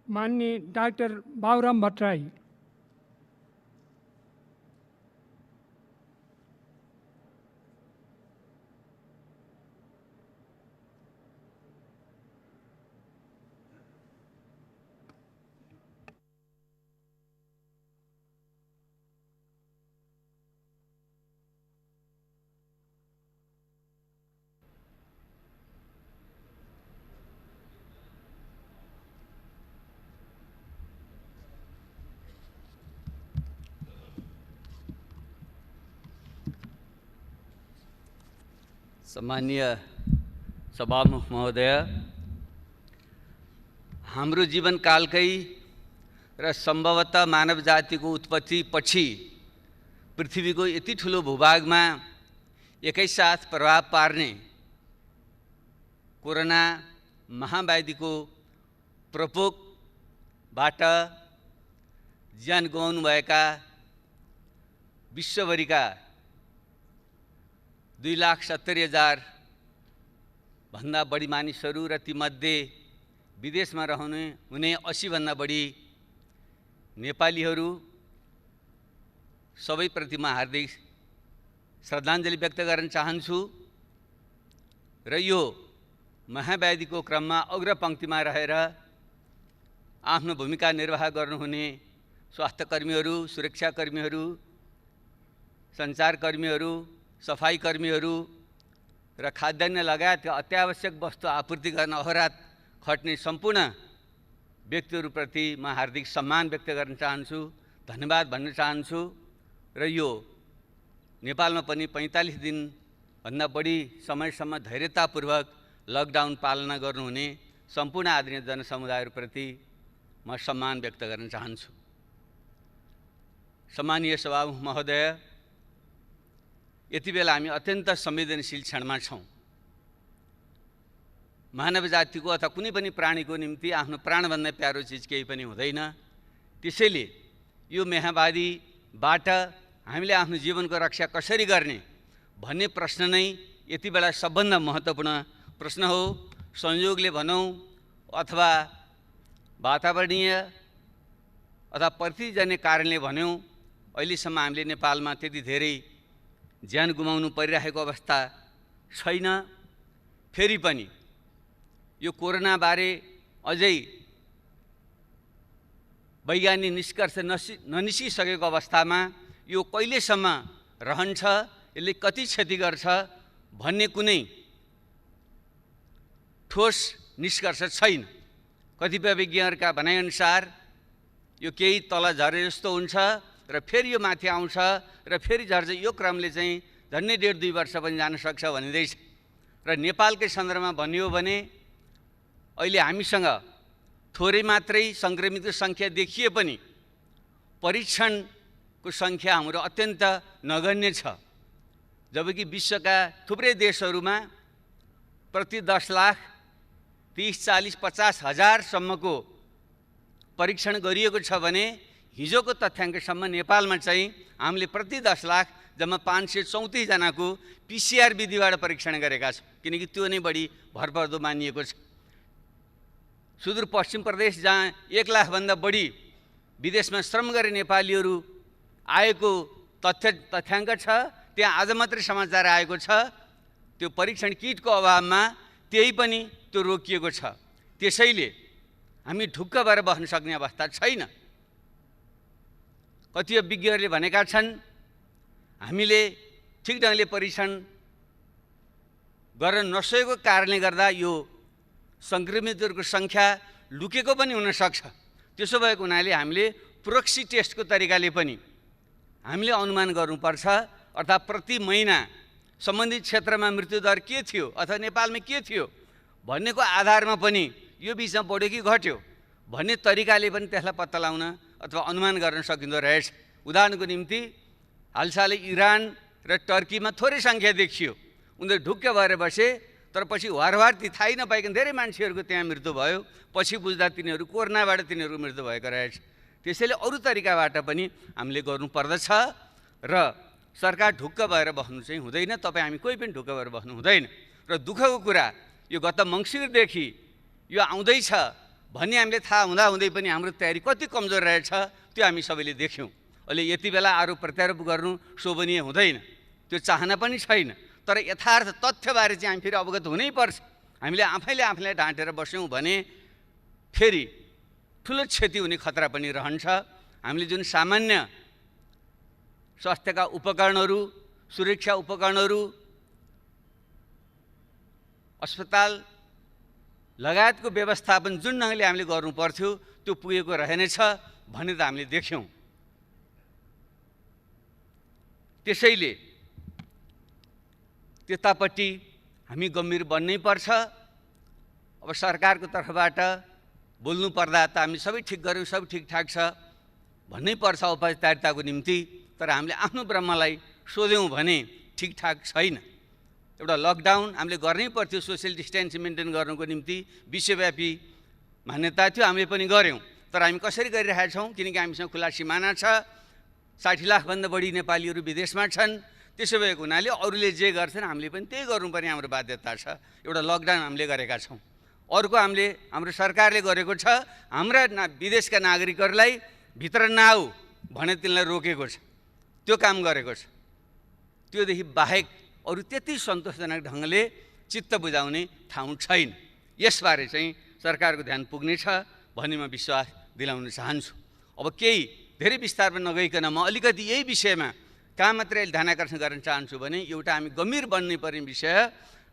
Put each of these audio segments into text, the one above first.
माननीय डाक्टर बाबुराम भट्टराई। सम्मानीय सभामुख महोदय, हाम्रो जीवनकालकै र सम्भवतः मानव जातिको उत्पत्ति पछि पृथ्वीको यति ठुलो भूभागमा एकैसाथ प्रभाव पार्ने कोरोना महाव्याधिको प्रकोपबाट ज्यान गुमाउनुभएका विश्वभरिका 2,70,000 भन्दा बढी मानिसहरू र तीमध्ये विदेशमा हुने 80 भन्दा बढी नेपालीहरू सबैप्रति म हार्दिक श्रद्धाञ्जली व्यक्त गर्न चाहन्छु र यो महाव्याधिको क्रममा अग्रपङ्क्तिमा रहेर आफ्नो भूमिका निर्वाह गर्नुहुने स्वास्थ्यकर्मीहरू, सुरक्षाकर्मीहरू, सञ्चारकर्मीहरू, सफाईकर्मीहरू र खाद्यान्न लगायतका अत्यावश्यक वस्तु आपूर्ति गर्न अहोरात खट्ने सम्पूर्ण व्यक्तिहरूप्रति म हार्दिक सम्मान व्यक्त गर्न चाहन्छु, धन्यवाद भन्न चाहन्छु र यो नेपालमा पनि 45 दिनभन्दा बढी समयसम्म धैर्यतापूर्वक लकडाउन पालना गर्नुहुने सम्पूर्ण आदरणीय जनसमुदायहरूप्रति म सम्मान व्यक्त गर्न चाहन्छु। सम्मानीय सभामुख महोदय, यति बेला हामी अत्यन्त संवेदनशील क्षणमा छौँ। मानव जातिको अथवा कुनै पनि प्राणीको निम्ति आफ्नो प्राणभन्दा प्यारो चिज केही पनि हुँदैन। त्यसैले यो महामारीबाट हामीले आफ्नो जीवनको रक्षा कसरी गर्ने भन्ने प्रश्न नै यति बेला सबभन्दा महत्त्वपूर्ण प्रश्न हो। संयोगले भनौँ अथवा वातावरणीय अथवा प्रतिजन्य कारणले भन्यौँ, अहिलेसम्म हामीले नेपालमा त्यति धेरै ज्यान गुमाउनु परिरहेको अवस्था छैन। फेरि पनि यो कोरोनाबारे अझै वैज्ञानिक निष्कर्ष ननिस्किसकेको अवस्थामा यो कहिलेसम्म रहन्छ, यसले कति क्षति गर्छ भन्ने कुनै ठोस निष्कर्ष छैन। कतिपय विज्ञहरूका भनाइअनुसार यो केही तल झरे जस्तो हुन्छ र फेरि यो माथि आउँछ र फेरि झर्छ। यो क्रमले चाहिँ झन्डै 1.5-2 वर्ष पनि जान सक्छ भनिँदैछ। र नेपालकै सन्दर्भमा भनियो भने अहिले हामीसँग थोरै मात्रै सङ्क्रमितको सङ्ख्या देखिए पनि परीक्षणको सङ्ख्या हाम्रो अत्यन्त नगण्य छ। जबकि विश्वका थुप्रै देशहरूमा प्रति 10 लाख 30, 40, 50 हजारसम्मको परीक्षण गरिएको छ भने हिजोको तथ्याङ्कसम्म नेपालमा चाहिँ हामीले प्रति 10 लाख जम्मा 534 जनाको PCR विधिबाट परीक्षण गरेका छौँ, किनकि त्यो नै बढी भरपर्दो मानिएको छ। सुदूरपश्चिम प्रदेश जहाँ 1 लाखभन्दा बढी विदेशमा श्रम गरे नेपालीहरू आएको तथ्याङ्क छ, त्यहाँ आज मात्रै समाचार आएको छ त्यो परीक्षण किटको अभावमा त्यही पनि त्यो रोकिएको छ। त्यसैले हामी ढुक्क भएर बस्न सक्ने अवस्था छैन। कतिपय विज्ञहरूले भनेका छन् हामीले ठिक ढङ्गले परीक्षण गर्न नसकेको कारणले गर्दा यो सङ्क्रमितहरूको सङ्ख्या लुकेको पनि हुनसक्छ। त्यसो भएको हुनाले हामीले प्रोक्सी टेस्टको तरिकाले पनि हामीले अनुमान गर्नुपर्छ। अर्थात् प्रति महिना सम्बन्धित क्षेत्रमा मृत्युदर के थियो अथवा नेपालमा के थियो भन्नेको आधारमा पनि यो बिचमा बढ्यो कि घट्यो भन्ने तरिकाले पनि त्यसलाई पत्ता लगाउन अथवा अनुमान गर्न सकिँदो रहेछ। उदाहरणको निम्ति हालसालै इरान र टर्कीमा थोरै सङ्ख्या देखियो, उनीहरू ढुक्क भएर बसे, तर पछि वारवार ती थाहै नपाइकन धेरै मान्छेहरूको त्यहाँ मृत्यु भयो। पछि बुझ्दा तिनीहरू कोरोनाबाट तिनीहरूको मृत्यु भएको रहेछ। त्यसैले अरू तरिकाबाट पनि हामीले गर्नुपर्दछ र सरकार ढुक्क भएर बस्नु चाहिँ हुँदैन। तपाईँ हामी कोही पनि ढुक्क भएर बस्नु हुँदैन। र दुःखको कुरा यो गत मङ्सिरदेखि यो आउँदैछ भन्ने हामीले थाहा हुँदै पनि हाम्रो तयारी कति कमजोर रहेछ त्यो हामी सबैले देख्यौँ। अहिले यति बेला आरोप प्रत्यारोप गर्नु शोभनीय हुँदैन, त्यो चाहना पनि छैन। तर यथार्थ तथ्यबारे चाहिँ हामी फेरि अवगत हुनैपर्छ। हामीले आफैले ढाँटेर बस्यौँ भने फेरि ठुलो क्षति हुने खतरा पनि रहन्छ। हामीले जुन सामान्य स्वास्थ्यका उपकरणहरू, सुरक्षा उपकरणहरू, अस्पताल लगायतको व्यवस्थापन जुन ढङ्गले हामीले गर्नु पर्थ्यो त्यो पुगेको रहेनछ भन्ने त हामीले देख्यौँ। त्यसैले त्यतापट्टि हामी गम्भीर बन्नै पर्छ। अब सरकारको तर्फबाट बोल्नु पर्दा त हामी सबै ठिक गऱ्यौँ, सब ठिकठाक छ भन्नै पर्छ औपचारिकताको निम्ति। तर हामीले आफ्नो ब्रह्मलाई सोध्यौँ भने ठिकठाक छैन। एउटा लकडाउन हामीले गर्नै पर्थ्यो सोसियल डिस्टेन्स मेन्टेन गर्नुको निम्ति, विश्वव्यापी मान्यता थियो, हामीले पनि गऱ्यौँ। तर हामी कसरी गरिरहेका छौँ? किनकि हामीसँग खुला सिमाना छ, 60 लाखभन्दा बढी नेपालीहरू विदेशमा छन्। त्यसो भएको हुनाले अरूले जे गर्छन् हामीले पनि त्यही गर्नुपर्ने हाम्रो बाध्यता छ। एउटा लकडाउन हामीले गरेका छौँ। अर्को हाम्रो सरकारले गरेको छ, हाम्रा विदेशका नागरिकहरूलाई भित्र नआऊ भने तिनलाई रोकेको छ, त्यो काम गरेको छ। त्योदेखि बाहेक अरू त्यति सन्तोषजनक ढङ्गले चित्त बुझाउने ठाउँ छैन। यसबारे चाहिँ सरकारको ध्यान पुग्नेछ भन्ने म विश्वास दिलाउन चाहन्छु। अब केही धेरै विस्तारमा नगइकन म अलिकति यही विषयमा कहाँ मात्रै ध्यान आकर्षण गर्न चाहन्छु भने एउटा हामी गम्भीर बन्नै पर्ने विषय,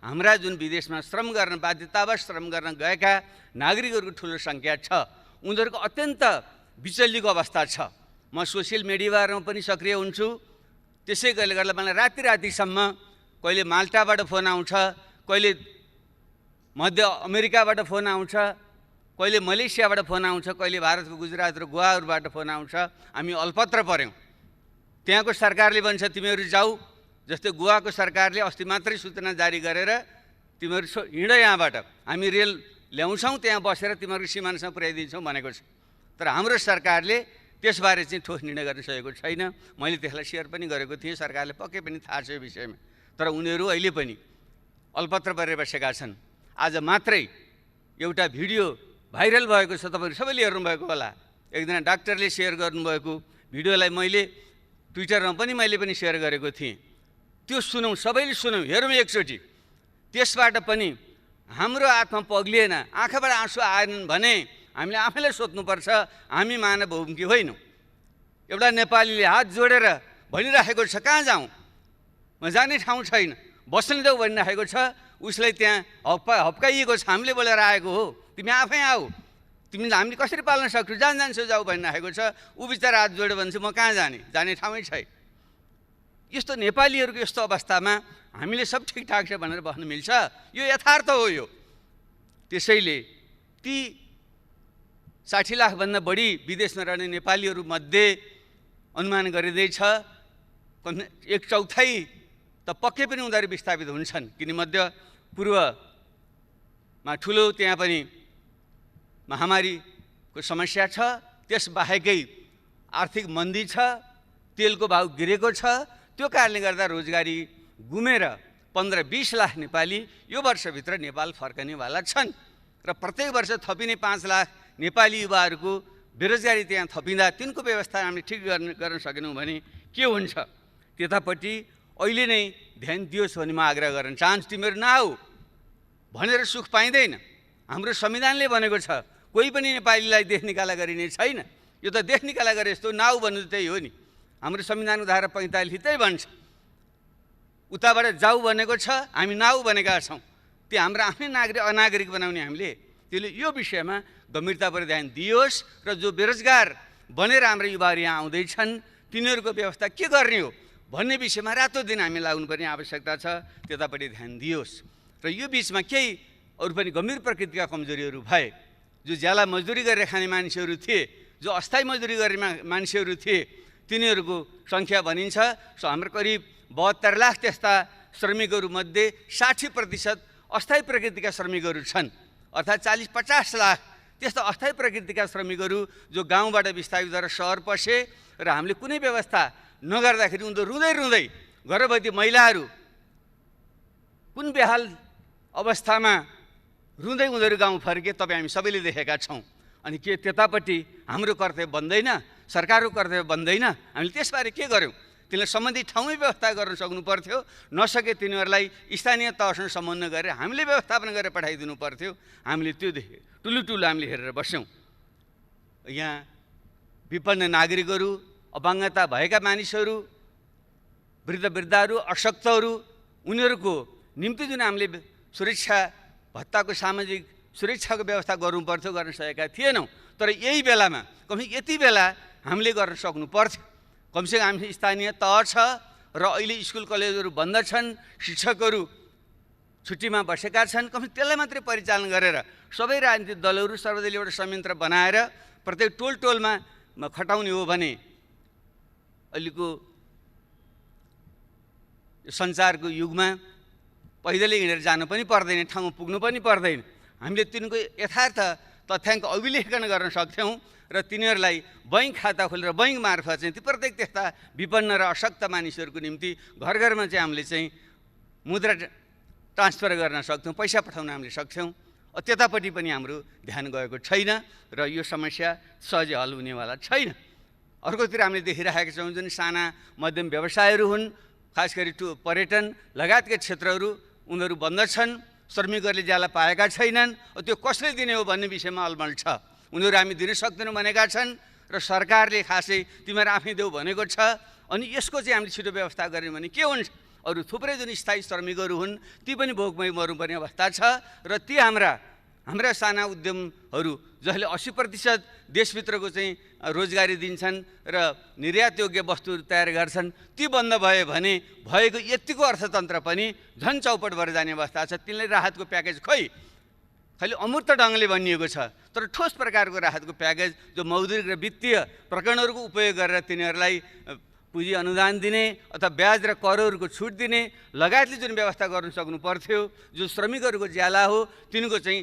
हाम्रा जुन विदेशमा श्रम गर्न बाध्यतावश श्रम गर्न गएका नागरिकहरूको ठुलो सङ्ख्या छ, उनीहरूको अत्यन्त विचलितको अवस्था छ। म सोसियल मिडियामा पनि सक्रिय हुन्छु। त्यसै गर्दा मलाई रातिसम्म कहिले माल्टाबाट फोन आउँछ, कहिले मध्य अमेरिकाबाट फोन आउँछ, कहिले मलेसियाबाट फोन आउँछ, कहिले भारतको गुजरात र गोवाहरूबाट फोन आउँछ। हामी अल्पत्र पऱ्यौँ। त्यहाँको सरकारले भन्छ तिमीहरू जाऊ, जस्तै गोवाको सरकारले अस्ति मात्रै सूचना जारी गरेर तिमीहरू हिँड यहाँबाट, हामी रेल ल्याउँछौँ, त्यहाँ बसेर तिमीहरूको सिमानासँग पुर्याइदिन्छौँ भनेको छ। तर हाम्रो सरकारले त्यसबारे चाहिँ ठोस निर्णय गर्न सकेको छैन। मैले त्यसलाई सेयर पनि गरेको थिएँ, सरकारले पक्कै पनि थाहा छ यो विषयमा। तर उनीहरू अहिले पनि अल्पत्र परेर बसेका छन्। आज मात्रै एउटा भिडियो भाइरल भएको छ, तपाईँहरू सबैले हेर्नुभएको होला। एकजना डाक्टरले सेयर गर्नुभएको भिडियोलाई मैले ट्विटरमा पनि सेयर गरेको थिएँ। त्यो सुनौँ, सबैले सुनौँ, हेरौँ एकचोटि। त्यसबाट पनि हाम्रो आत्मा पग्लिएन, आँखाबाट आँसु आएनन् भने हामीले आफैलाई सोध्नुपर्छ, हामी मानव हौँ कि होइनौँ? एउटा नेपालीले हात जोडेर भनिराखेको छ कहाँ जाउँ, म जाने ठाउँ छैन, बस्न देऊ भनिराखेको छ। उसलाई त्यहाँ हप्काइएको छ, हामीले बोलेर आएको हो, तिमी आफै आऊ, तिमीलाई हामीले कसरी पाल्न सक्छौ, जान्छौ जाऊ भनिराखेको छ। ऊ बिचरा हात जोड्यो भने चाहिँ म कहाँ जाने ठाउँै छैन। यस्तो नेपालीहरूको यस्तो अवस्थामा हामीले सब ठिकठाक छ भनेर भन्न मिल्छ? यो यथार्थ हो। यो त्यसैले ती 60 लाखभन्दा बढी विदेशमा रहने नेपालीहरूमध्ये अनुमान गरिँदैछ 1/4 त पक्कै पनि उनीहरू विस्थापित हुन्छन्। किन मध्य पूर्वमा ठुलो त्यहाँ पनि महामारीको समस्या छ, त्यसबाहेकै आर्थिक मन्दी छ, तेलको भाउ गिरेको छ। त्यो कारणले गर्दा रोजगारी गुमेर 15-20 लाख नेपाली यो वर्षभित्र नेपाल फर्कनेवाला छन्। र प्रत्येक वर्ष थपिने 5 लाख नेपाली युवाहरूको बेरोजगारी त्यहाँ थपिँदा तिनको व्यवस्था हामीले ठिक गर्न सकेनौँ भने के हुन्छ? त्यतापट्टि अहिले नै ध्यान दियोस् भन्ने म आग्रह गर्न चाहन्छु। तिमीहरू नआऊ भनेर सुख पाइँदैन। हाम्रो संविधानले भनेको छ कोही पनि नेपालीलाई देश निकाला गरिने छैन। यो त देश निकाला गरे जस्तो, नआऊ भन्नु त्यही हो नि। हाम्रो संविधानको धारा 45 त्यही भन्छ, उताबाट जाऊ भनेको छ, हामी नआऊ भनेका छौँ। त्यो हाम्रो आफ्नै अनागरिक बनाउने हामीले। त्यसले यो विषयमा गम्भीरताबाट ध्यान दियोस् र जो बेरोजगार बनेर हाम्रो युवाहरू यहाँ आउँदैछन् तिनीहरूको व्यवस्था के गर्ने हो भन्ने विषयमा रातो दिन हामी लाग्नुपर्ने आवश्यकता छ। त्यतापट्टि ध्यान दियोस्। र यो बिचमा केही अरू पनि गम्भीर प्रकृतिका कमजोरीहरू भए। जो ज्याला मजदुरी गरेर खाने मान्छेहरू थिए, जो अस्थायी मजदुरी गर्ने मान्छेहरू थिए, तिनीहरूको सङ्ख्या भनिन्छ हाम्रो करिब 72 लाख त्यस्ता श्रमिकहरूमध्ये 60% अस्थायी प्रकृतिका श्रमिकहरू छन्। अर्थात् 40-50 लाख त्यस्ता अस्थायी प्रकृतिका श्रमिकहरू जो गाउँबाट विस्थापित भएर सहर पसे र हामीले कुनै व्यवस्था नगर्दाखेरि उनीहरू रुँदै गर्भवती महिलाहरू कुन बेहाल अवस्थामा रुँदै उनीहरू गाउँ फर्के, तपाईँ हामी सबैले देखेका छौँ। अनि के त्यतापट्टि हाम्रो कर्तव्य बन्दैन, सरकारको कर्तव्य बन्दैन? हामीले त्यसबारे के गर्यौँ? तिनीहरूलाई सम्बन्धित ठाउँमै व्यवस्था गर्न सक्नु पर्थ्यो। नसके तिनीहरूलाई स्थानीय तहसँग समन्वय गरेर हामीले व्यवस्थापन गरेर पठाइदिनु पर्थ्यो। हामीले त्यो देख्यौँ, ठुलो हामीले हेरेर बस्यौँ। यहाँ विपन्न नागरिकहरू, अपाङ्गता भएका मानिसहरू, वृद्धहरू, अशक्तहरू, उनीहरूको निम्ति जुन हामीले सुरक्षा भत्ताको सामाजिक सुरक्षाको व्यवस्था गर्नु पर्थ्यो, गर्न सकेका थिएनौँ। तर यही बेलामा यति बेला हामीले गर्न सक्नु पर्थ्यो। कमसेकम हामी स्थानीय तह छ र अहिले स्कुल कलेजहरू बन्द छन्, शिक्षकहरू छुट्टीमा बसेका छन्। त्यसलाई मात्रै परिचालन गरेर सबै राजनीतिक दलहरू सर्वदलीय एउटा संयन्त्र बनाएर प्रत्येक टोलमा खटाउने हो भने अहिलेको सञ्चारको युगमा पैदलै हिँडेर जानु पनि पर्दैन, ठाउँमा पुग्नु पनि पर्दैन। हामीले तिनको यथार्थ तथ्याङ्क अभिलेखन गर्न सक्थ्यौँ र तिनीहरूलाई बैङ्क खाता खोलेर बैङ्क मार्फत चाहिँ ती प्रत्येक त्यस्ता विपन्न र अशक्त मानिसहरूको निम्ति घर घरमा चाहिँ हामीले चाहिँ मुद्रा ट्रान्सफर गर्न सक्थ्यौँ, पैसा पठाउन हामीले सक्थ्यौँ। त्यतापट्टि पनि हाम्रो ध्यान गएको छैन र यो समस्या सहजै हल हुनेवाला छैन। अर्कोतिर हामीले देखिरहेका छौँ जुन साना मध्यम व्यवसायहरू हुन्, खास गरी पर्यटन लगायतका क्षेत्रहरू उनीहरू बन्द छन्, श्रमिकहरूले ज्याला पाएका छैनन्। त्यो कसले दिने हो भन्ने विषयमा अलमल छ। उनीहरू हामी दिन सक्दैनौँ भनेका छन् र सरकारले खासै तिमीहरू आफै देऊ भनेको छ। अनि यसको चाहिँ हामीले छिटो व्यवस्था गऱ्यौँ भने के हुन्छ? अरू थुप्रै जुन स्थायी श्रमिकहरू हुन् ती पनि भोकमै मर्नुपर्ने अवस्था छ र ती हाम्रा साना उद्यमहरू जसले 80% देशभित्रको चाहिँ रोजगारी दिन्छन् र निर्यातयोग्य वस्तुहरू तयार गर्छन्, ती बन्द भयो भने भएको यतिको अर्थतन्त्र पनि झन् चौपट भएर जाने अवस्था छ। तिनलाई राहतको प्याकेज खालि अमूर्त ढङ्गले भनिएको छ, तर ठोस प्रकारको राहतको प्याकेज जो मौद्रिक र वित्तीय प्रकरणहरूको उपयोग गरेर तिनीहरूलाई पुँजी अनुदान दिने अथवा ब्याज र करहरूको छुट दिने लगायतले जुन व्यवस्था गर्न सक्नु पर्थ्यो, जो श्रमिकहरूको ज्याला हो तिनको चाहिँ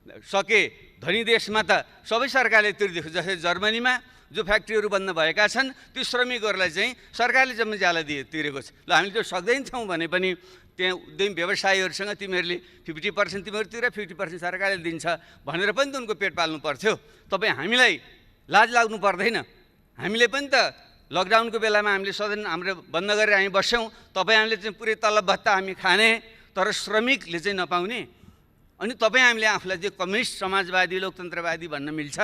सके धनी देशमा त सबै सरकारले तिर्दिएको, जस्तै जर्मनीमा जो फ्याक्ट्रीहरू बन्द भएका छन् ती श्रमिकहरूलाई चाहिँ सरकारले जम्मै ज्याला तिरेको छ। ल हामीले त्यो सक्दैनथ्यौँ भने पनि त्यहाँ उद्यमी व्यवसायीहरूसँग तिमीहरूले 50% तिमीहरू तिर, 50% सरकारले दिन्छ भनेर पनि त उनको पेट पाल्नु पर्थ्यो। तपाईँ हामीलाई लाज लाग्नु पर्दैन? हामीले पनि त लकडाउनको बेलामा हामीले सदन हाम्रो बन्द गरेर हामी बस्यौँ, तपाईँ हामीले चाहिँ पुरै तलब भत्ता हामी खाने, तर श्रमिकले चाहिँ नपाउने। अनि तपाईँ हामीले आफूलाई चाहिँ कम्युनिस्ट समाजवादी लोकतन्त्रवादी भन्न मिल्छ?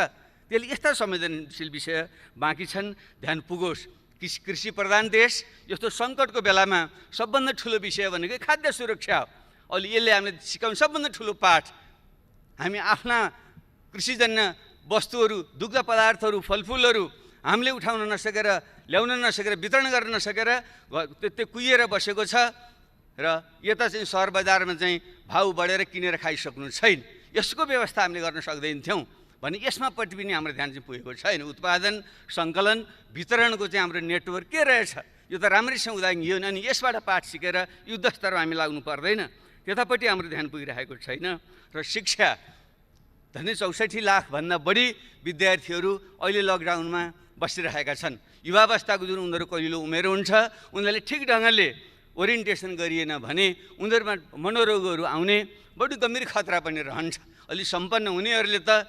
त्यसले यस्ता संवेदनशील विषय बाँकी छन्, ध्यान पुगोस्। कृषि प्रधान देश यस्तो सङ्कटको बेलामा सबभन्दा ठुलो विषय भनेको खाद्य सुरक्षा हो। अहिले यसले हामीले सिकाउने सबभन्दा ठुलो पाठ, हामी आफ्ना कृषिजन्य वस्तुहरू, दुग्ध पदार्थहरू, फलफुलहरू हामीले उठाउन नसकेर, ल्याउन नसकेर, वितरण गर्न नसकेर त्यो कुहिएर बसेको छ र यता चाहिँ सहर बजारमा चाहिँ भाउ बढेर किनेर खाइसक्नु छैन। यसको व्यवस्था हामीले गर्न सक्दैनथ्यौँ भने यसमापट्टि पनि हाम्रो ध्यान चाहिँ पुगेको छैन। उत्पादन, सङ्कलन, वितरणको चाहिँ हाम्रो नेटवर्क के रहेछ यो त राम्रैसँग उदाहरण अनि यसबाट पाठ सिकेर युद्ध स्तरमा हामी लाग्नु पर्दैन, त्यतापट्टि हाम्रो ध्यान पुगिरहेको छैन। र शिक्षा, झन्डै 64 लाखभन्दा बढी विद्यार्थीहरू अहिले लकडाउनमा बसिरहेका छन्। युवावस्थाको जुन उनीहरू कलिलो उमेर हुन्छ, उनीहरूले ठिक ढङ्गले ओरिएन्टेसन गरिएन भने उनीहरूमा मनोरोगहरू आउने बढी गम्भीर खतरा पनि रहन्छ। अलि सम्पन्न हुनेहरूले त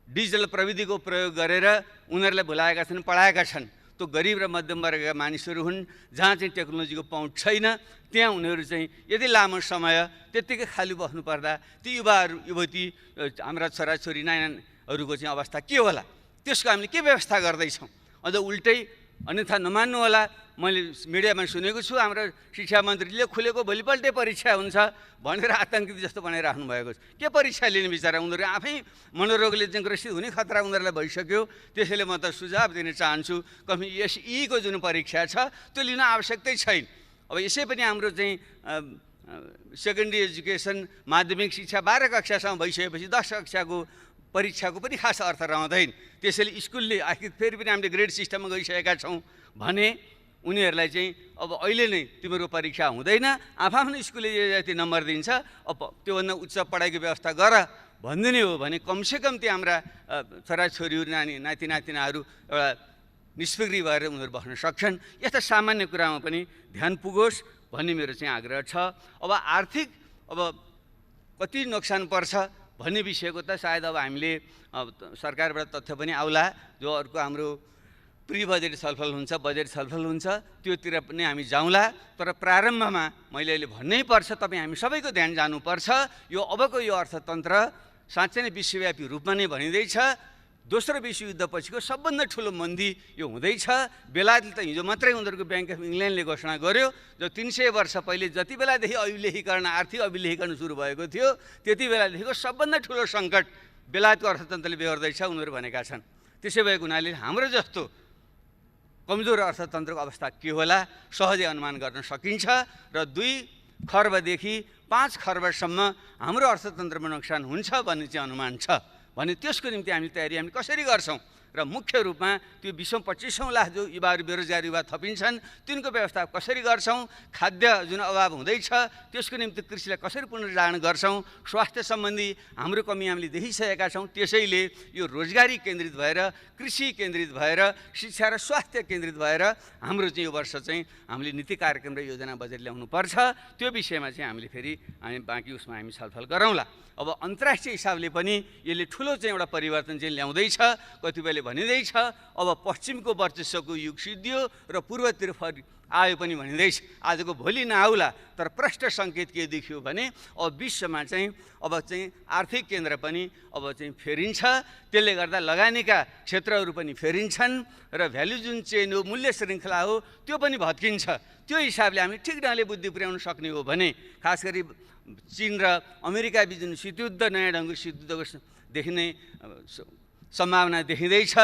डिजिटल प्रविधिको प्रयोग गरेर उनीहरूलाई भुलाएका छन्, पढाएका छन्। त्यो गरिब र मध्यम वर्गका मानिसहरू हुन् जहाँ चाहिँ टेक्नोलोजीको पहुँच छैन, त्यहाँ उनीहरू चाहिँ यदि लामो समय त्यत्तिकै खाली बस्नु पर्दा ती युवती हाम्रा छोराछोरी नानीहरूको चाहिँ अवस्था के होला? त्यसको हामीले के व्यवस्था गर्दैछौँ? अझ उल्टै अन्यथा नमान्नु होला, मैले मिडियामा सुनेको छु हाम्रो शिक्षा मन्त्रीले खुलेको भोलिपल्टै परीक्षा हुन्छ भनेर आतङ्कित जस्तो बनाइराख्नु भएको छ। के परीक्षा लिने बिचरा? उनीहरू आफै मनोरोगले चाहिँ ग्रसित हुने खतरा उनीहरूलाई भइसक्यो। त्यसैले म त सुझाव दिन चाहन्छु, यीको जुन परीक्षा छ त्यो लिन आवश्यकतै छैन। अब यसै पनि हाम्रो चाहिँ सेकेन्डरी एजुकेसन, माध्यमिक शिक्षा 12 कक्षासम्म भइसकेपछि 10 कक्षाको परीक्षाको पनि खास अर्थ रहँदैन। त्यसैले स्कुलले आखिर फेरि पनि हामीले ग्रेड सिस्टममा गइसकेका छौँ भने उनीहरूलाई चाहिँ अब अहिले नै तिम्रो परीक्षा हुँदैन, आफ्नो स्कुलले जति नम्बर दिन्छ अब त्योभन्दा उच्च पढाइको व्यवस्था गर भनिदिने हो भने कमसेकम त्यो हाम्रा छोराछोरीहरू, नाति नातिनाहरू एउटा निष्फिक्री भएर उनीहरू बस्न सक्छन्। यस्ता सामान्य कुरामा पनि ध्यान पुगोस् भन्ने मेरो चाहिँ आग्रह छ। अब आर्थिक कति नोक्सान पर्छ भन्ने विषयको त सायद अब हामीले सरकारबाट तथ्य पनि आउला, जो अर्को हाम्रो प्री बजेट छलफल हुन्छ, बजेट छलफल हुन्छ, त्योतिर पनि हामी जाउँला। तर प्रारम्भमा मैले अहिले भन्नै पर्छ, तपाईँ हामी सबैको ध्यान जानुपर्छ। यो अबको यो अर्थतन्त्र साँच्चै नै विश्वव्यापी रूपमा नै भनिँदैछ। दोस्रो विश्वयुद्धपछिको सबभन्दा ठुलो मन्दी यो हुँदैछ। बेलायतले त हिजो मात्रै उनीहरूको ब्याङ्क अफ इङ्ल्यान्डले घोषणा गर्यो, जो 300 वर्ष पहिले जति बेलादेखि अभिलेखीकरण, आर्थिक अभिलेखीकरण सुरु भएको थियो, त्यति बेलादेखिको सबभन्दा ठुलो सङ्कट बेलायतको अर्थतन्त्रले बेहोर्दैछ उनीहरू भनेका छन्। त्यसै भएको हुनाले हाम्रो जस्तो कमजोर अर्थतन्त्रको अवस्था के होला सहजै अनुमान गर्न सकिन्छ। र 2 खर्बदेखि 5 खर्बसम्म हाम्रो अर्थतन्त्रमा नोक्सान हुन्छ भन्ने चाहिँ अनुमान छ भने त्यसको निम्ति हामी तयारी हामी कसरी गर्छौँ र मुख्य रूपमा त्यो 20-25 लाख जो युवाहरू बेरोजगार युवा थपिन्छन् तिनको व्यवस्था कसरी गर्छौँ, खाद्य जुन अभाव हुँदैछ त्यसको निम्ति कृषिलाई कसरी पुनर्जागरण गर्छौँ, स्वास्थ्य सम्बन्धी हाम्रो कमी हामीले देखिसकेका छौँ। त्यसैले यो रोजगारी केन्द्रित भएर, कृषि केन्द्रित भएर, शिक्षा र स्वास्थ्य केन्द्रित भएर हाम्रो चाहिँ यो वर्ष चाहिँ हामीले नीति कार्यक्रम र योजना बजेट ल्याउनु पर्छ। त्यो विषयमा चाहिँ हामीले फेरि हामी बाँकी उसमा हामी छलफल गरौँला। अब अन्तर्राष्ट्रिय हिसाबले पनि यसले ठुलो चाहिँ एउटा परिवर्तन चाहिँ ल्याउँदैछ। कतिपयले भनिँदैछ अब पश्चिमको वर्चस्वको युग सिद्धियो र पूर्वतिर आयो पनि भनिँदैछ। आजको भोलि नआउला, तर प्रष्ट सङ्केत के देखियो भने अब विश्वमा चाहिँ अब चाहिँ आर्थिक केन्द्र पनि अब चाहिँ फेरिन्छ। त्यसले गर्दा लगानीका क्षेत्रहरू पनि फेरिन्छन् र भ्यालु जुन चेन हो, मूल्य श्रृङ्खला हो, त्यो पनि भत्किन्छ। त्यो हिसाबले हामी ठिक ढङ्गले बुद्धि पुर्याउन सक्ने हो भने खास गरी चीन र अमेरिका बीच जुन शीतयुद्ध, नयाँ ढङ्गको शीतयुद्धको देखिने सम्भावना देखिँदैछ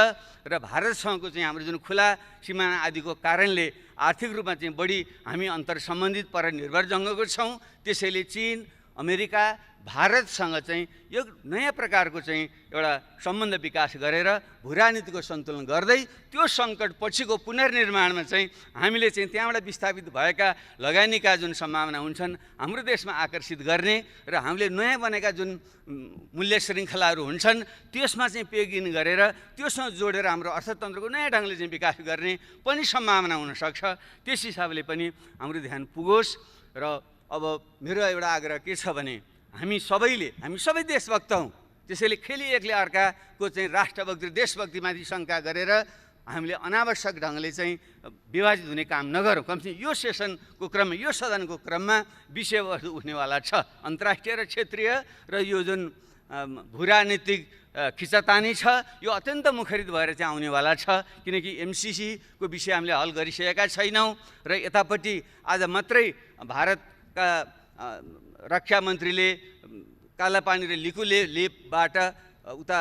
र भारतसँगको चाहिँ हाम्रो जुन खुला सिमाना आदिको कारणले आर्थिक रूपमा चाहिँ बढी हामी अन्तर सम्बन्धित पर निर्भर जङ्गको छौँ। त्यसैले चीन, अमेरिका, भारतसँग चाहिँ यो नयाँ प्रकारको चाहिँ एउटा सम्बन्ध विकास गरेर भूराजनीतिको सन्तुलन गर्दै त्यो सङ्कट पछिको पुनर्निर्माणमा चाहिँ हामीले चाहिँ त्यहाँबाट विस्थापित भएका लगानीका जुन सम्भावना हुन्छन् हाम्रो देशमा आकर्षित गर्ने र हामीले नयाँ बनेका जुन मूल्य श्रृङ्खलाहरू हुन्छन् त्यसमा चाहिँ पेगिन गरेर त्योसँग जोडेर हाम्रो अर्थतन्त्रको नयाँ ढङ्गले चाहिँ विकास गर्ने पनि सम्भावना हुनसक्छ। त्यस हिसाबले पनि हाम्रो ध्यान पुगोस्। र अब मेरो एउटा आग्रह के छ भने हामी सबै देशभक्त हौँ। त्यसैले खेली एकले अर्काको चाहिँ राष्ट्रभक्ति, देशभक्तिमाथि शङ्का गरेर हामीले अनावश्यक ढङ्गले चाहिँ विभाजित हुने काम नगरौँ। कमसेकम यो सेसनको क्रममा, यो सदनको क्रममा विषयवस्तु उठ्नेवाला छ। अन्तर्राष्ट्रिय र क्षेत्रीय र यो जुन भूराजनीतिक खिचातानी छ यो अत्यन्त मुखरित भएर चाहिँ आउनेवाला छ। किनकि एमसिसीको विषय हामीले हल गरिसकेका छैनौँ र यतापट्टि आज मात्रै भारतका रक्षा मन्त्रीले कालापानी र लेपबाट उता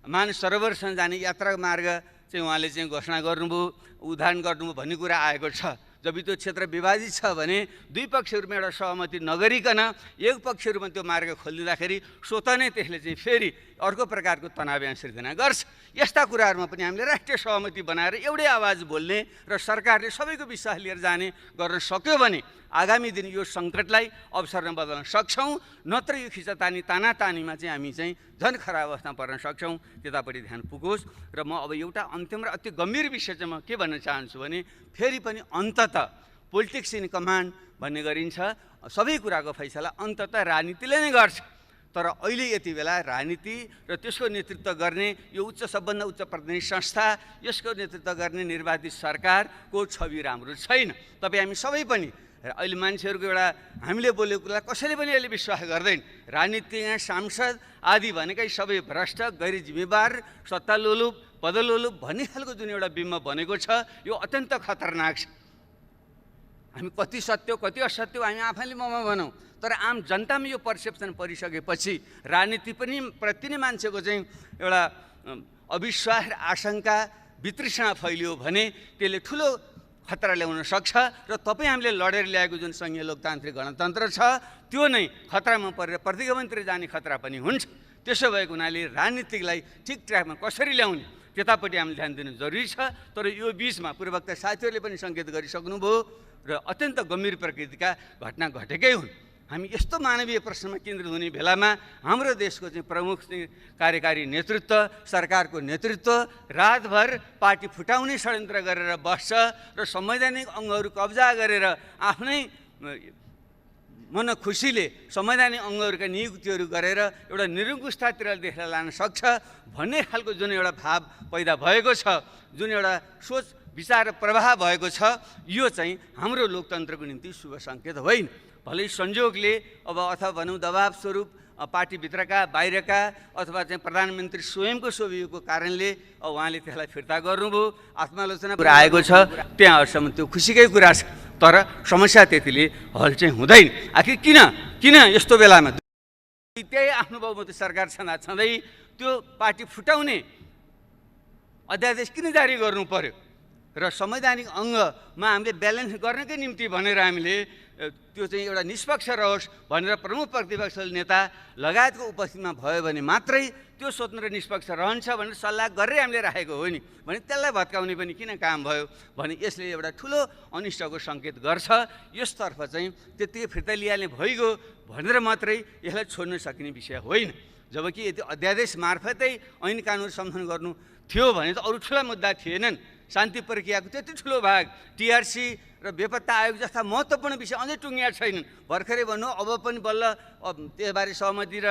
मानसरोवरसम्म जाने यात्रा मार्ग चाहिँ उहाँले चाहिँ घोषणा गर्नुभयो, उद्घाटन गर्नुभयो भन्ने कुरा आएको छ। जब त्यो क्षेत्र विभाजित छ भने दुई पक्षहरूमा एउटा सहमति नगरिकन एक पक्षहरूमा त्यो मार्ग खोलिदिँदाखेरि स्वतः नै त्यसले चाहिँ फेरि अर्को प्रकारको तनाव यहाँ सिर्जना गर्छ। यस्ता कुराहरूमा पनि हामीले राष्ट्रिय सहमति बनाएर एउटै आवाज बोल्ने र सरकारले सबैको विश्वास लिएर जाने गर्न सक्यो भने आगामी दिन यो सङ्कटलाई अवसरमा बदल्न सक्छौँ। नत्र यो खिचातानी तानातानीमा चाहिँ हामी चाहिँ झन् खराब अवस्थामा पर्न सक्छौँ। त्यतापट्टि ध्यान पुगोस्। र म अब एउटा अन्तिम र अति गम्भीर विषय चाहिँ म के भन्न चाहन्छु भने फेरि पनि अन्ततः पोलिटिक्स इन कमान्ड भन्ने गरिन्छ। सबै कुराको फैसला अन्ततः राजनीतिले नै गर्छ। तर अहिले यति बेला राजनीति र त्यसको नेतृत्व गर्ने यो सबभन्दा उच्च प्रतिनिधि संस्था, यसको नेतृत्व गर्ने निर्वाचित सरकारको छवि राम्रो छैन। तपाईँ हामी सबै पनि अहिले मान्छेहरूको एउटा हामीले बोलेको कुरा कसैले पनि अहिले विश्वास गर्दैन। राजनीतिज्ञ, सांसद आदि भनेकै सबै भ्रष्ट, गैर जिम्मेवार, सत्तालोलुप, पदलोलुप भन्ने खालको जुन एउटा बिम्ब बनेको छ यो अत्यन्त खतरनाक छ। हामी कति सत्य कति असत्य हामी आफैले ममा भनौँ, तर आम जनतामा यो पर्सेप्सन परिसकेपछि राजनीति पनि प्रति नै मान्छेको चाहिँ एउटा अविश्वास र आशंका, वितृष्णा फैलियो भने त्यसले ठुलो खतरा ल्याउन सक्छ। र तपाईँ हामीले लडेर ल्याएको जुन सङ्घीय लोकतान्त्रिक गणतन्त्र छ त्यो नै खतरामा परेर प्रतिगमनतिर जाने खतरा पनि हुन्छ। त्यसो भएको हुनाले राजनीतिकलाई ठिक ट्र्याकमा कसरी ल्याउने त्यतापट्टि हामीले ध्यान दिनु जरुरी छ। तर यो बिचमा पूर्ववक्ता साथीहरूले पनि सङ्केत गरिसक्नुभयो र अत्यन्त गम्भीर प्रकृतिका घटना घटेकै हुन्। हामी यस्तो मानवीय प्रश्नमा केन्द्रित हुने बेलामा हाम्रो देशको चाहिँ प्रमुख कार्यकारी नेतृत्व, सरकारको नेतृत्व रातभर पार्टी फुटाउने षड्यन्त्र गरेर बस्छ र संवैधानिक अङ्गहरू कब्जा गरेर आफ्नै मन खुसीले संवैधानिक अङ्गहरूका नियुक्तिहरू गरेर एउटा निरङ्कुशतातिर देखेर लान सक्छ भन्ने खालको जुन एउटा भाव पैदा भएको छ, जुन एउटा सोच विचार र प्रवाह भएको छ, यो चाहिँ हाम्रो लोकतन्त्रको निम्ति शुभ सङ्केत होइन। भलै संयोगले अब अथवा भनौँ दबाब स्वरूप पार्टीभित्रका बाहिरका अथवा चाहिँ प्रधानमन्त्री स्वयंको सोभिएको कारणले उहाँले त्यसलाई फिर्ता गर्नुभयो, आत्मालोचना कुरा आएको छ, त्यहाँहरूसम्म त्यो खुसीकै कुरा छ। तर समस्या त्यतिले हल चाहिँ हुँदैन। आखिर किन यस्तो बेलामा त्यही आफ्नो बहुमत सरकार छँदै त्यो पार्टी फुटाउने अध्यादेश किन जारी गर्नु पर्यो र संवैधानिक अङ्गमा हामीले ब्यालेन्स गर्नकै निम्ति भनेर हामीले त्यो चाहिँ एउटा निष्पक्ष रहोस् भनेर प्रमुख प्रतिपक्षी नेता लगायतको उपस्थितिमा भयो भने मात्रै त्यो स्वतन्त्र निष्पक्ष रहन्छ भनेर सल्लाह गरेर हामीले राखेको हो नि भने त्यसलाई भत्काउने पनि किन काम भयो भने यसले एउटा ठुलो अनिष्टको सङ्केत गर्छ। यसतर्फ चाहिँ त्यत्तिकै फिर्ता लिइहाल्ने भइगयो भनेर मात्रै यसलाई छोड्न सकिने विषय होइन। जबकि यदि अध्यादेश मार्फतै ऐन कानुन सम्झौता गर्नु थियो भने त अरू ठुला मुद्दा थिएनन्। शान्ति प्रक्रियाको त्यति ठुलो भाग टिआरसी र बेपत्ता आयोग जस्ता महत्त्वपूर्ण विषय अझै टुङ्गिया छैनन्। भर्खरै भन्नु अब पनि बल्ल त्यसबारे सहमति र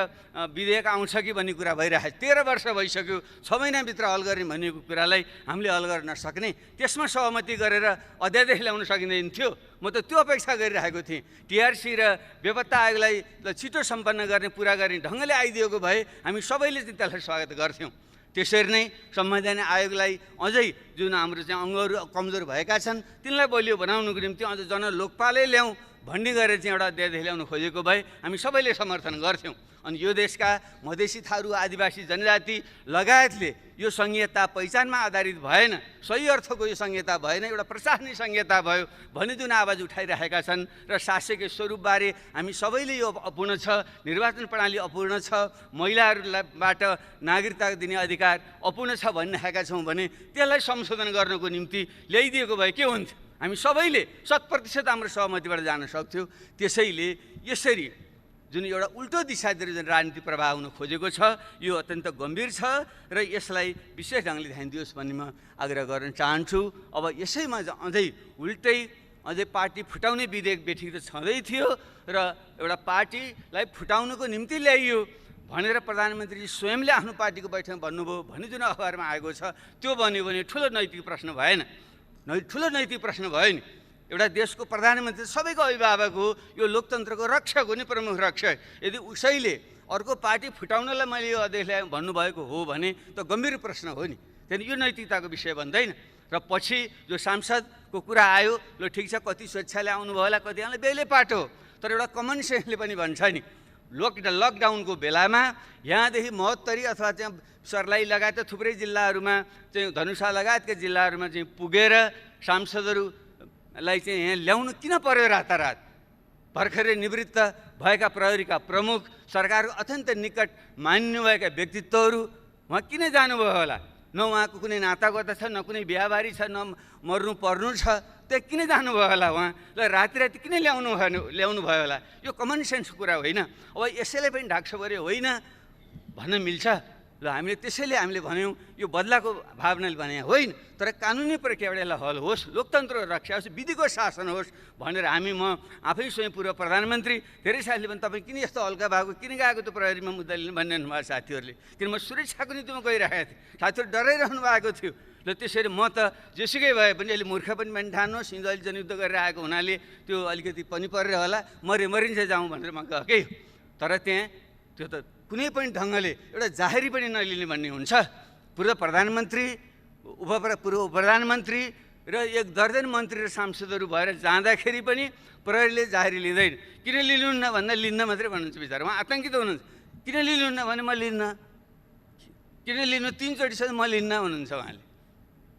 विधेयक आउँछ कि भन्ने कुरा भइरहेको छ। 13 वर्ष भइसक्यो, 6 महिनाभित्र हल गर्ने भनेको कुरालाई हामीले हल गर्न नसक्ने, त्यसमा सहमति गरेर अध्यादेश ल्याउन सकिँदैन थियो। म त त्यो अपेक्षा गरिरहेको थिएँ। टिआरसी र बेपत्ता आयोगलाई छिटो सम्पन्न गर्ने पुरा गर्ने ढङ्गले आइदिएको भए हामी सबैले चाहिँ त्यसलाई स्वागत गर्थ्यौँ। त्यसरी नै संवैधानिक आयोगलाई अझै जुन हाम्रो चाहिँ अङ्गहरू कमजोर भएका छन् तिनलाई बलियो बनाउनुको निम्ति अझ जनलोकपालै ल्याउँ भन्ने गरेर चाहिँ एउटा अध्यादेश ल्याउनु खोजेको भए हामी सबैले समर्थन गर्थ्यौँ। अनि यो देशका मधेसी थारू आदिवासी जनजाति लगायतले यो संहिता पहिचानमा आधारित भएन, सही अर्थको यो संहिता भएन, एउटा प्रशासनिक संहिता भयो भन्ने जुन आवाज उठाइरहेका छन् र शासकीय स्वरूपबारे हामी सबैले यो अपूर्ण छ, निर्वाचन प्रणाली अपूर्ण छ, महिलाहरूबाट नागरिकता दिने अधिकार अपूर्ण छ भनिरहेका छौँ भने त्यसलाई संशोधन गर्नको निम्ति ल्याइदिएको भए के हुन्थ्यो? हामी सबैले 100% हाम्रो सहमतिबाट जान सक्थ्यौँ। त्यसैले यसरी जुन एउटा उल्टो दिशातिर जुन राजनीति प्रभाव हुन खोजेको छ यो अत्यन्त गम्भीर छ र यसलाई विशेष ढङ्गले ध्यान दियोस् भन्ने म आग्रह गर्न चाहन्छु। अब यसैमा अझै पार्टी फुटाउने विधेयक बेठी त छँदै थियो र एउटा पार्टीलाई फुटाउनको निम्ति ल्याइयो भनेर प्रधानमन्त्री स्वयंले आफ्नो पार्टीको बैठकमा भन्नुभयो भन्ने जुन अखबारमा आएको छ त्यो बन्यो भने ठुलो नैतिक प्रश्न भएन, ठुलो नैतिक प्रश्न भयो नि। एउटा देशको प्रधानमन्त्री सबैको अभिभावक हो, यो लोकतन्त्रको रक्षक हो नि, प्रमुख रक्षक। यदि उसैले अर्को पार्टी फुटाउनलाई मैले यो अध्यादेश ल्याएँ भन्नुभएको हो भने त गम्भीर प्रश्न हो नि, त्यहाँदेखि यो नैतिकताको विषय भन्दैन। र पछि जो सांसदको कुरा आयो, ल ठिक छ कति स्वेच्छाले आउनुभयो होला, कतिजनाले बेलै पाटो, तर एउटा कमन सेन्सले पनि भन्छ नि लकडाउनको बेलामा यहाँदेखि महोत्तरी अथवा त्यहाँ सर्लाही लगायत थुप्रै जिल्लाहरूमा चाहिँ धनुषा लगायतका जिल्लाहरूमा चाहिँ पुगेर सांसदहरूलाई चाहिँ यहाँ ल्याउनु किन पर्यो? रातारात भर्खरै निवृत्त भएका प्रहरीका प्रमुख, सरकारको अत्यन्त निकट मान्नुभएका व्यक्तित्वहरू उहाँ किन जानुभयो होला? न उहाँको कुनै नातागोता छ, न कुनै बिहाबारी छ, न मर्नु पर्नु छ, त्यो किन जानुभयो होला? उहाँ ल राति किन ल्याउनु भयो होला? यो कमन सेन्स कुरा होइन। अब यसैले पनि ढाकछोपरे होइन भन्न मिल्छ। ल त्यसैले हामीले भन्यौँ यो बदलाको भावनाले भने होइन, तर कानुनी प्रक्रियाबाट यसलाई हल होस्, लोकतन्त्र रक्षा होस्, विधिको शासन होस् भनेर म आफै स्वयं पूर्व प्रधानमन्त्री धेरै साथीले पनि तपाईँ किन यस्तो हल्का भएको, किन गएको त्यो प्रहरीमा मुद्दा लिनु भनिरहनु भएको साथीहरूले, किन म सुरक्षाको निम्तिमा गइरहेको थिएँ, साथीहरू डराइरहनु भएको थियो। ल त्यसरी म त जेसुकै भए पनि अहिले मूर्ख पनि ठान्नुहोस्, हिजो अहिले जनयुद्ध गरेर आएको हुनाले त्यो अलिकति पनि परेर होला, मरिन्छ जाउँ भनेर म गएकै हो। तर त्यहाँ त्यो त कुनै पनि ढङ्गले एउटा जाहेरी पनि नलिने भन्ने हुन्छ। पूर्व प्रधानमन्त्री, पूर्व प्रधानमन्त्री र 1 दर्जन मन्त्री र सांसदहरू भएर जाँदाखेरि पनि प्रहरीले जाहेरी लिँदैन। किन लिनुहुन्न भन्दा लिन्न मात्रै भन्नुहुन्छ बिचरा, उहाँ आतङ्कित हुनुहुन्छ। किन लिनुहुन्न भने म लिन्न, किन लिनु 3 चोटिसम्म म लिन्न भन्नुहुन्छ उहाँले।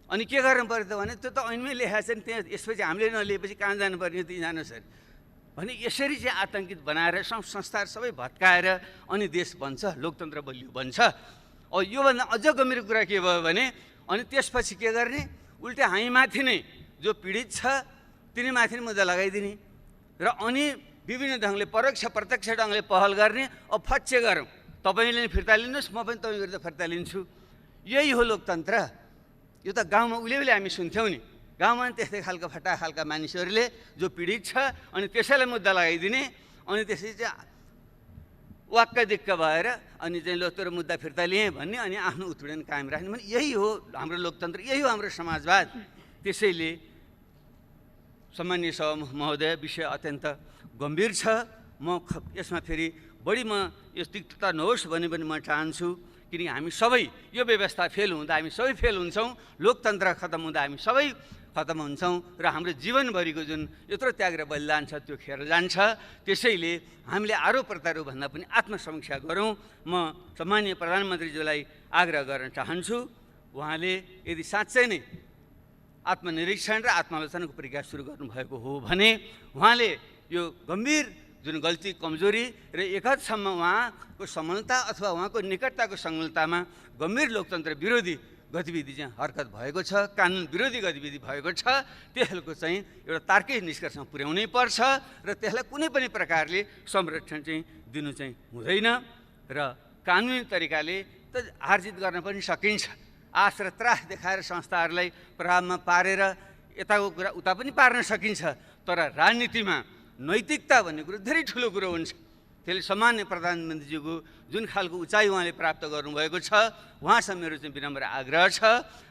अनि के गर्नु पर्यो त भने त्यो त ऐनमै लेखाएको छ नि, त्यहाँ यसपछि हामीले नलिएपछि कहाँ जानुपर्ने त्यहीँ जानुहोस् अरे भने यसरी चाहिँ आतङ्कित बनाएर संस्थाहरू सबै भत्काएर अनि देश बन्छ, लोकतन्त्र बलियो बन्छ। अब योभन्दा अझ गम्भीर कुरा के भयो भने अनि त्यसपछि के गर्ने? उल्टे हामीमाथि नै जो पीडित छ तिनीमाथि नै मुद्दा लगाइदिने र अनि विभिन्न ढङ्गले परोक्ष प्रत्यक्ष ढङ्गले पहल गर्ने। अब फच्चे गरौँ, तपाईँले नि फिर्ता लिनुहोस्, म पनि तपाईँ विरुद्ध फिर्ता लिन्छु। यही हो लोकतन्त्र। यो त गाउँमा उहिले हामी सुन्थ्यौँ नि, गाउँमा त्यस्तै खालका फटा खालका मानिसहरूले जो पीडित छ अनि त्यसैलाई मुद्दा लगाइदिने अनि त्यसपछि चाहिँ वाक्क दिक्क भएर अनि चाहिँ लो तेरो मुद्दा फिर्ता लिएँ भन्ने अनि आफ्नो उत्पीडन कायम राख्ने भने यही हो हाम्रो लोकतन्त्र, यही हो हाम्रो समाजवाद। त्यसैले सम्माननीय सभामुख महोदय, विषय अत्यन्त गम्भीर छ। म यसमा फेरि बढी म यो तिक्तता नहोस् भन्ने पनि म चाहन्छु, किनकि हामी सबै यो व्यवस्था फेल हुँदा हामी सबै फेल हुन्छौँ, लोकतन्त्र खतम हुँदा हामी सबै खतम हुन्छौँ र हाम्रो जीवनभरिको जुन यत्रो त्याग र बलिदान छ त्यो खेर जान्छ। त्यसैले हामीले आरोप प्रत्यारोपभन्दा पनि आत्मसमीक्षा गरौँ। म सम्माननीय प्रधानमन्त्रीज्यूलाई आग्रह गर्न चाहन्छु, उहाँले यदि साँच्चै नै आत्मनिरीक्षण र आत्मालोचनाको प्रक्रिया सुरु गर्नुभएको हो भने उहाँले यो गम्भीर जुन गल्ती कमजोरी र एकहदसम्म उहाँको समलता अथवा उहाँको निकटताको संलग्नतामा गम्भीर लोकतन्त्र विरोधी गतिविधि चाहिँ हरकत भएको छ, कानुन विरोधी गतिविधि भएको छ, त्यसको चाहिँ एउटा तार्किक निष्कर्षमा पुर्याउनै पर्छ र त्यसलाई कुनै पनि प्रकारले संरक्षण चाहिँ दिनु चाहिँ हुँदैन र कानुनी तरिकाले त हारजित गर्न पनि सकिन्छ। आश र त्रास देखाएर संस्थाहरूलाई प्रभावमा पारेर यताको कुरा उता पनि पार्न सकिन्छ, तर राजनीतिमा नैतिकता भन्ने कुरो धेरै ठुलो कुरो हुन्छ। त्यसले सामान्य प्रधानमन्त्रीज्यूको जुन खालको उचाइ उहाँले प्राप्त गर्नुभएको छ, उहाँसँग मेरो चाहिँ विनम्र आग्रह छ,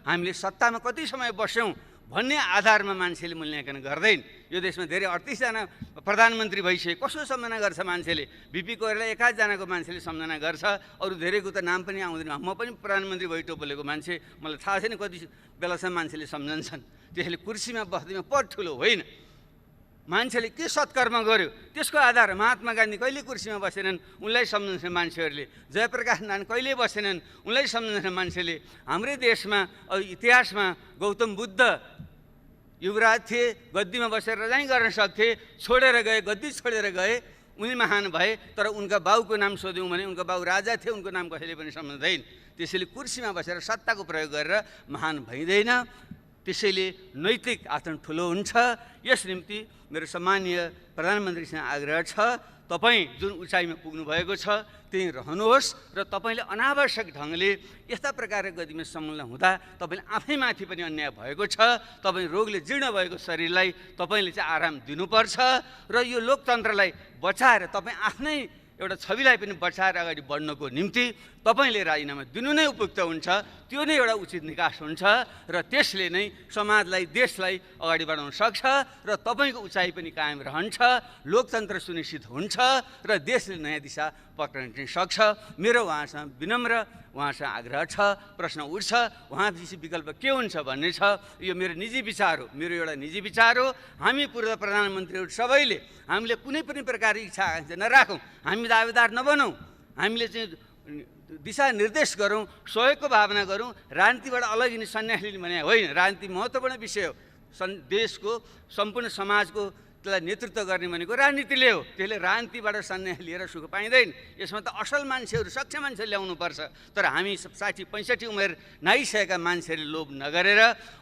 हामीले सत्तामा कति समय बस्यौँ भन्ने आधारमा मान्छेले मूल्याङ्कन गर्दैन। यो देशमा धेरै 38 जना प्रधानमन्त्री भइसके कसो सम्झना गर्छ मान्छेले? बिपी कोइराला 1 जनाको मान्छेले सम्झना गर्छ, अरू धेरैको त नाम पनि आउँदैन। म पनि प्रधानमन्त्री भइ टोपलेको मान्छे, मलाई थाहा छैन कति बेलासम्म मान्छेले सम्झन्छन्। त्यसले कुर्सीमा बस्दैमा पद ठुलो होइन, मान्छेले के सत्कर्म गर्यो त्यसको आधार। महात्मा गान्धी कहिले कुर्सीमा बसेनन्, उनलाई सम्झन्छन् मान्छेहरूले। जयप्रकाश नारायण कहिले बसेनन्, उनलाई सम्झन्छन् मान्छेले। हाम्रै देशमा इतिहासमा गौतम बुद्ध युवराज थिए, गद्दीमा बसेर रजाइ गर्न सक्थे, छोडेर गए, गद्दी छोडेर गए, उनी महान भए। तर उनका बाउको नाम सोध्यौँ भने उनका बाउ राजा थिए, उनको नाम कसैले पनि सम्झँदैन। त्यसैले कुर्सीमा बसेर सत्ताको प्रयोग गरेर महान भइँदैन। त्यसैले नैतिक आचरण ठुलो हुन्छ। यस निम्ति मेरो सम्मानीय प्रधानमन्त्रीसँग आग्रह छ, तपाईँ जुन उचाइमा पुग्नु भएको छ त्यहीँ रहनुहोस् र तपाईँले अनावश्यक ढङ्गले यस्ता प्रकारको गतिमा संलग्न हुँदा तपाईँले आफैमाथि पनि अन्याय भएको छ। तपाईँ रोगले जीर्ण भएको शरीरलाई तपाईँले चाहिँ आराम दिनुपर्छ र यो लोकतन्त्रलाई बचाएर तपाईँ आफ्नै एउटा छविलाई पनि बचाएर अगाडि बढ्नको निम्ति तपाईँले राजीनामा दिनु नै उपयुक्त हुन्छ। त्यो नै एउटा उचित निकास हुन्छ र त्यसले नै समाजलाई, देशलाई अगाडि बढाउन सक्छ र तपाईँको उचाइ पनि कायम रहन्छ, लोकतन्त्र सुनिश्चित हुन्छ र देशले नयाँ दिशा पक्रिन चाहिँ सक्छ। मेरो उहाँसँग विनम्र उहाँसँग आग्रह छ, प्रश्न उठ्छ, उहाँ विकल्प के हुन्छ भन्ने छ। यो मेरो निजी विचार हो, मेरो एउटा निजी विचार हो। हामी पूर्व प्रधानमन्त्रीहरू सबैले हामीले कुनै पनि प्रकारको इच्छा आकाङ्क्षा नराखौँ, हामी दावेदार नबनौँ, हामीले चाहिँ दिशानिर्देश गरौँ, सहयोगको भावना गरौँ, राजनीतिबाट अलग हिँड्ने सन्यास लिने भने होइन। राजनीति महत्त्वपूर्ण विषय हो, देशको सम्पूर्ण समाजको त्यसलाई नेतृत्व गर्ने भनेको राजनीतिले हो। त्यसले राजनीतिबाट सन्यास लिएर सुख पाइँदैन। यसमा त असल मान्छेहरू, सक्षम मान्छे ल्याउनुपर्छ। तर हामी 60-65 उमेर नाइसकेका मान्छेहरूले लोभ नगरेर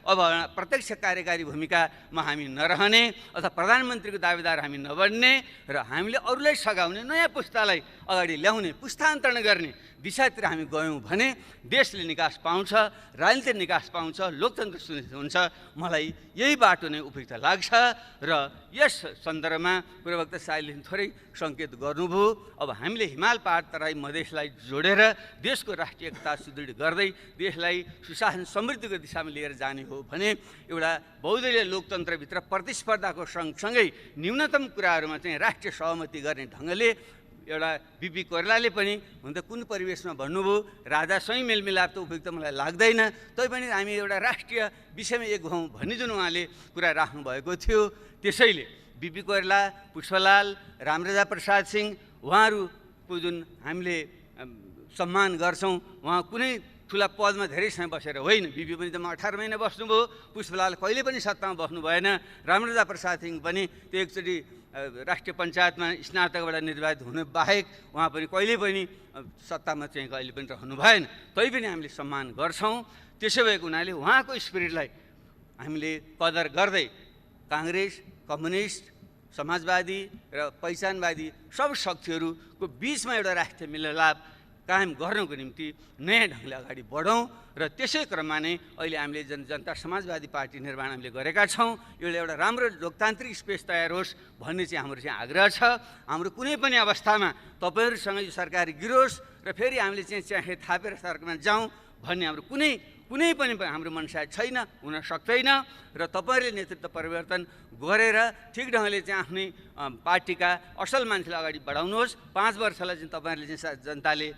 अब प्रत्यक्ष कार्यकारी भूमिकामा हामी नरहने अथवा प्रधानमन्त्रीको दावेदार हामी नबन्ने र हामीले अरूलाई सघाउने, नयाँ पुस्तालाई अगाडि ल्याउने, पुस्तान्तरण गर्ने दिशातिर हामी गयौँ भने देशले निकास पाउँछ, राजनीतिक निकास पाउँछ, लोकतन्त्र सुनिश्चित हुन्छ। मलाई यही बाटो नै उपयुक्त लाग्छ र यस सन्दर्भमा पूर्ववक्ता साहिलले थोरै सङ्केत गर्नुभयो। अब हामीले हिमाल पहाड तराई मधेसलाई जोडेर देशको राष्ट्रिय एकता सुदृढ गर्दै देशलाई सुशासन समृद्धिको दिशामा लिएर जाने हो भने एउटा बहुदलीय लोकतन्त्रभित्र प्रतिस्पर्धाको सँगसँगै न्यूनतम कुराहरूमा चाहिँ राष्ट्रिय सहमति गर्ने ढङ्गले एउटा बिपी कोइरालाले पनि हुन त कुन परिवेशमा भन्नुभयो, राजासँगै मेलमिलाप त उपयुक्त मलाई लाग्दैन, तैपनि हामी एउटा राष्ट्रिय विषयमा एक हौँ भन्ने जुन उहाँले कुरा राख्नुभएको थियो। त्यसैले बिपी कोइराला, पुष्पलाल, रामराजा प्रसाद सिंह उहाँहरूको जुन हामीले सम्मान गर्छौँ, उहाँ कुनै ठुला पदमा धेरै समय बसेर होइन। बिपी पनि त 18 महिना बस्नुभयो, पुष्पलाल कहिले पनि सत्तामा बस्नु भएन, रामराजा प्रसाद सिंह पनि त्यो एकचोटि राष्ट्रिय पञ्चायतमा स्नातकबाट निर्वाचित हुनु बाहेक उहाँ पनि कहिले पनि सत्तामा चाहिँ कहिले पनि रहनु भएन। तैपनि हामीले सम्मान गर्छौँ। त्यसो भएको हुनाले उहाँको स्पिरिटलाई हामीले कदर गर्दै काङ्ग्रेस, कम्युनिस्ट, समाजवादी र पहिचानवादी सब शक्तिहरूको बिचमा एउटा राष्ट्रिय मिलनलाप कायम गर्नको निम्ति नयाँ ढङ्गले अगाडि बढौँ र त्यसै क्रममा नै अहिले हामीले जनता समाजवादी पार्टी निर्माण हामीले गरेका छौँ। एउटा राम्रो लोकतान्त्रिक स्पेस तयार होस् भन्ने चाहिँ हाम्रो चाहिँ आग्रह छ। हाम्रो कुनै पनि अवस्थामा तपाईँहरूसँग यो सरकार गिरोस् र फेरि हामीले चाहिँ चाहे थापेर सरकारमा जाउँ भन्ने हाम्रो कुनै पनि हाम्रो मनसा छैन, हुन सक्दैन। र तपाईँहरूले नेतृत्व परिवर्तन गरेर ठिक ढङ्गले चाहिँ आफ्नै पार्टीका असल मान्छेलाई अगाडि बढाउनुहोस्। 5 वर्षलाई चाहिँ तपाईँहरूले चाहिँ जनताले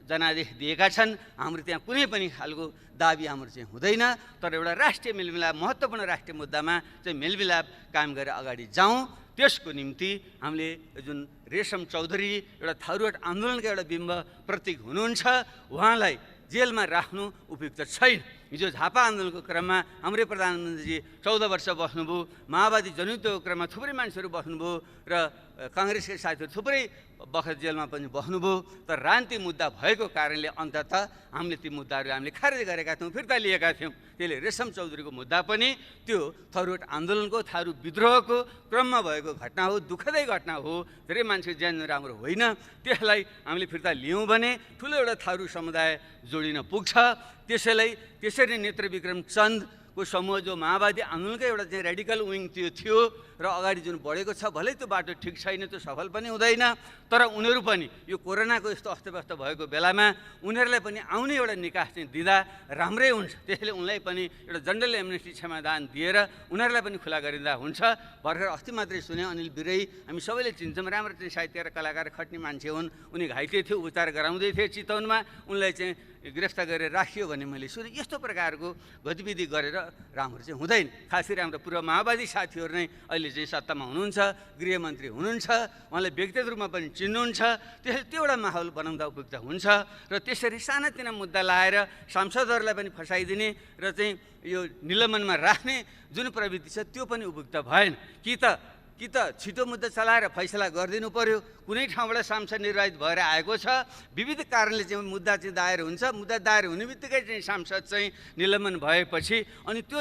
जनादेश दिएका छन्। हाम्रो त्यहाँ कुनै पनि खालको दाबी हाम्रो चाहिँ हुँदैन, तर एउटा राष्ट्रिय मेलमिलाप, महत्त्वपूर्ण राष्ट्रिय मुद्दामा चाहिँ मेलमिलाप कायम गरेर अगाडि जाउँ। त्यसको निम्ति हामीले जुन रेशम चौधरी एउटा थारूहट आन्दोलनका एउटा बिम्ब प्रतीक हुनुहुन्छ, उहाँलाई जेलमा राख्नु उपयुक्त छैन। हिजो झापा आन्दोलनको क्रममा हाम्रै प्रधानमन्त्रीजी 14 वर्ष बस्नुभयो, माओवादी जनयुद्धको क्रममा थुप्रै मान्छेहरू बस्नुभयो र काङ्ग्रेसका साथीहरू थुप्रै बखत जेलमा पनि बस्नुभयो। तर राजनीतिक मुद्दा भएको कारणले अन्ततः हामीले ती मुद्दाहरू हामीले खारेज गरेका थियौँ, फिर्ता लिएका थियौँ। त्यसले रेशम चौधरीको मुद्दा पनि त्यो थारूहट आन्दोलनको, थारू विद्रोहको क्रममा भएको घटना हो, दुःखदै घटना हो, धेरै मान्छे ज्यान राम्रो होइन। त्यसलाई हामीले फिर्ता लियौँ भने ठुलो एउटा थारू समुदाय जोडिन पुग्छ। त्यसरी नेत्रविक्रम चन्दको समूह जो माओवादी आन्दोलनकै एउटा चाहिँ रेडिकल विङ त्यो थियो र अगाडि जुन बढेको छ, भलै त्यो बाटो ठिक छैन, त्यो सफल पनि हुँदैन, तर उनीहरू पनि यो कोरोनाको यस्तो अस्तव्यस्त भएको बेलामा उनीहरूलाई पनि आउने एउटा निकास चाहिँ दिँदा राम्रै हुन्छ। त्यसैले उनलाई पनि एउटा जनरल एमनेस्टी क्षमादान दिएर उनीहरूलाई पनि खुला गरिँदा हुन्छ। भर्खर अस्ति मात्रै सुने अनिल बिरै, हामी सबैले चिन्छौँ, राम्रो चाहिँ साहित्य र कलाकार खट्ने मान्छे हुन्। उनी घाइते थियो, उपचार गराउँदै थिए चितवनमा, उनलाई चाहिँ गिरफ्तार गरेर राखियो भन्ने मैले सुने। यस्तो प्रकारको गतिविधि गरेर राम्रो चाहिँ हुँदैन। खास गरी हाम्रो पूर्व माओवादी साथीहरू नै अहिले चाहिँ सत्तामा हुनुहुन्छ, गृहमन्त्री हुनुहुन्छ, उहाँलाई व्यक्तिगत रूपमा पनि चिन्नुहुन्छ। त्यसैले त्यो एउटा माहौल बनाउँदा उपयुक्त हुन्छ। र त्यसरी सानातिना मुद्दा लाएर सांसदहरूलाई पनि फसाइदिने र चाहिँ यो निलम्बनमा राख्ने जुन प्रवृत्ति छ त्यो पनि उपयुक्त भएन। कि त छिटो मुद्दा चलाएर फैसला गरिदिनु पर्यो। कुनै ठाउँबाट सांसद निर्वाचित भएर आएको छ, विविध कारणले चाहिँ मुद्दा चाहिँ दायर हुन्छ। मुद्दा दायर हुने बित्तिकै चाहिँ सांसद चाहिँ निलम्बन भएपछि अनि त्यो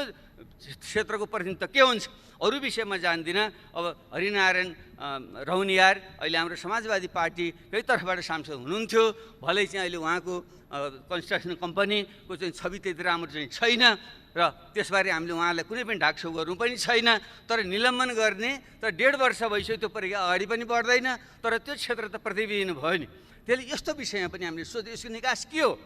क्षेत्रको प्रतिनिधित्व के हुन्छ अरू विषयमा जान्दिनँ। अब हरिनारायण रौनियार अहिले हाम्रो समाजवादी पार्टीकै तर्फबाट सांसद हुनुहुन्थ्यो, भलै चाहिँ अहिले उहाँको कन्स्ट्रक्सन कम्पनीको चाहिँ छवि त्यति राम्रो चाहिँ छैन र त्यसबारे हामीले उहाँलाई कुनै पनि ढाकछोप गर्नु पनि छैन। तर निलम्बन गर्ने तर 1.5 वर्ष भइसक्यो, त्यो प्रक्रिया अगाडि पनि बढ्दैन, तर त्यो क्षेत्र त प्रतिबिन भयो नि। त्यसले यस्तो विषयमा पनि हामीले सोध्यो यसको निकास के हो,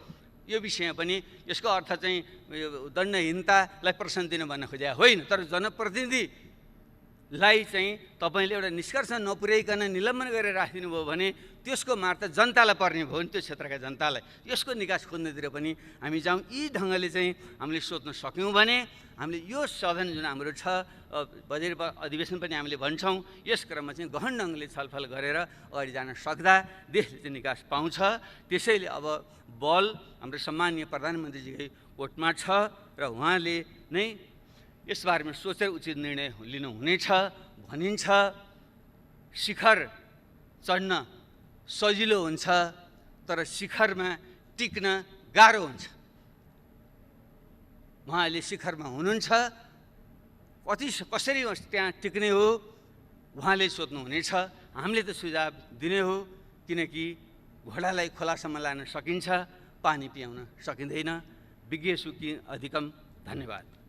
यो विषयमा पनि यसको अर्थ चाहिँ यो दण्डहीनतालाई प्रोत्साहन दिन भन्न खोजेको होइन, तर जनप्रतिनिधिलाई चाहिँ तपाईँले एउटा निष्कर्ष नपुर्याइकन निलम्बन गरेर राखिदिनु भयो भने त्यसको मार त जनतालाई पर्ने भयो नि, त्यो क्षेत्रका जनतालाई। यसको निकास खोज्नेतिर पनि हामी जाउँ। यी ढङ्गले चाहिँ हामीले सोध्न सक्यौँ भने हामीले यो सदन जुन हाम्रो छ बजेट अधिवेशन पनि हामीले भन्छौँ, यस क्रममा चाहिँ गहन ढङ्गले छलफल गरेर अगाडि जान सक्दा देशले चाहिँ निकास पाउँछ। त्यसैले अब बल हाम्रो सम्मानीय प्रधानमन्त्रीजीकै कोर्टमा छ र उहाँले नै यसबारेमा सोचेर उचित निर्णय लिनुहुनेछ भनिन्छ। शिखर चढ्न सजिलो हुन्छ तर शिखरमा टिक्न गाह्रो हुन्छ। उहाँले शिखरमा हुनुहुन्छ, कसरी त्यहाँ टिक्ने हो उहाँले सोध्नुहुनेछ। हामीले त सुझाव दिने हो, किनकि घोडालाई खोलासम्म लान सकिन्छ, पानी पियाउन सकिँदैन। विज्ञ सुखी अधिकम। धन्यवाद।